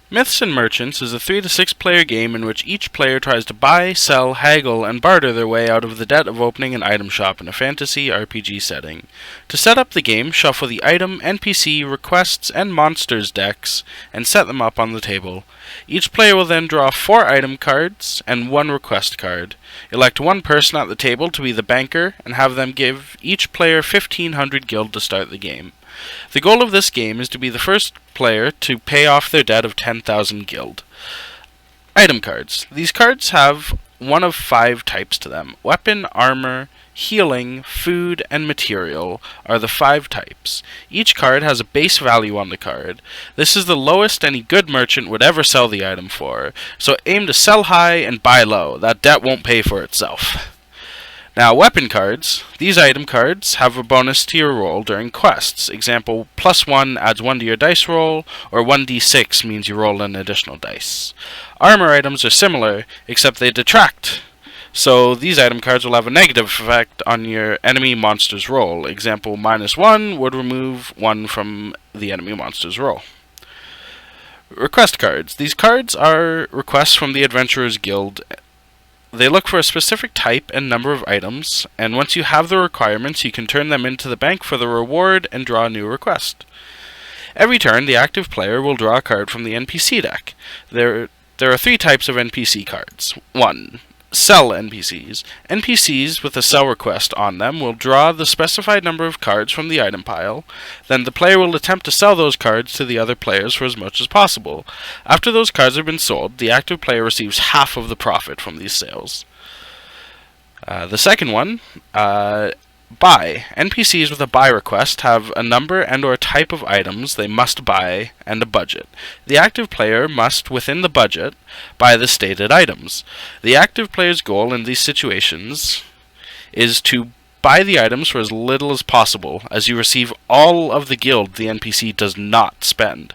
Myths and Merchants is a 3 to 6 player game in which each player tries to buy, sell, haggle, and barter their way out of the debt of opening an item shop in a fantasy RPG setting. To set up the game, shuffle the item, NPC, requests, and monsters decks and set them up on the table. Each player will then draw 4 item cards and 1 request card. Elect one person at the table to be the banker and have them give each player 1500 gil to start the game. The goal of this game is to be the first player to pay off their debt of 10,000 guild. Item cards. These cards have one of 5 types to them. Weapon, armor, healing, food, and material are the 5 types. Each card has a base value on the card. This is the lowest any good merchant would ever sell the item for, so aim to sell high and buy low. That debt won't pay for itself. Now, weapon cards. These item cards have a bonus to your roll during quests. Example, +1 adds 1 to your dice roll, or 1d6 means you roll an additional dice. Armor items are similar, except they detract. So these item cards will have a negative effect on your enemy monster's roll. Example, -1 would remove 1 from the enemy monster's roll. Request cards. These cards are requests from the Adventurers Guild. They look for a specific type and number of items, and once you have the requirements, you can turn them into the bank for the reward and draw a new request. Every turn, the active player will draw a card from the NPC deck. There are 3 types of NPC cards. 1. Sell NPCs. NPCs with a sell request on them will draw the specified number of cards from the item pile. Then the player will attempt to sell those cards to the other players for as much as possible. After those cards have been sold, the active player receives half of the profit from these sales. The second one, buy. NPCs with a buy request have a number and or type of items they must buy and a budget. The active player must, within the budget, buy the stated items. The active player's goal in these situations is to buy the items for as little as possible, as you receive all of the guild the NPC does not spend.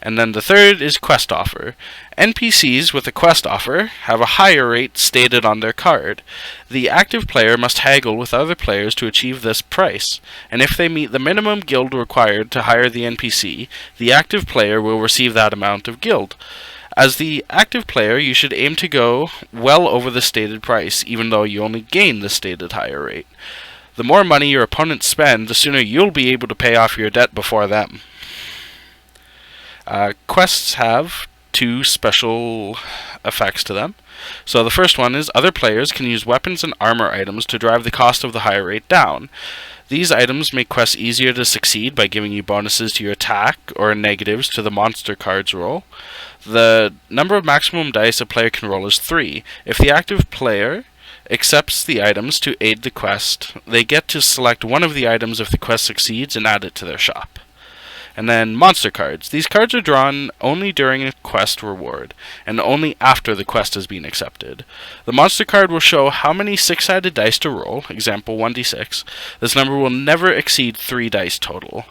And then the third is quest offer. NPCs with a quest offer have a higher rate stated on their card. The active player must haggle with other players to achieve this price, and if they meet the minimum guild required to hire the NPC, the active player will receive that amount of guild. As the active player, you should aim to go well over the stated price, even though you only gain the stated higher rate. The more money your opponents spend, the sooner you'll be able to pay off your debt before them. Quests have 2 special effects to them. So the first one is other players can use weapons and armor items to drive the cost of the higher rate down. These items make quests easier to succeed by giving you bonuses to your attack or negatives to the monster card's roll. The number of maximum dice a player can roll is 3. If the active player accepts the items to aid the quest, they get to select one of the items if the quest succeeds and add it to their shop. And then monster cards. These cards are drawn only during a quest reward, and only after the quest has been accepted. The monster card will show how many 6-sided dice to roll, example 1d6. This number will never exceed 3 dice total.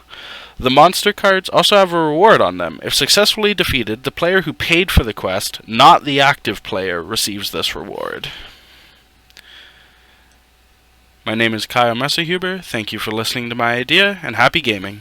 The monster cards also have a reward on them. If successfully defeated, the player who paid for the quest, not the active player, receives this reward. My name is Kyle Messerhuber. Thank you for listening to my idea, and happy gaming.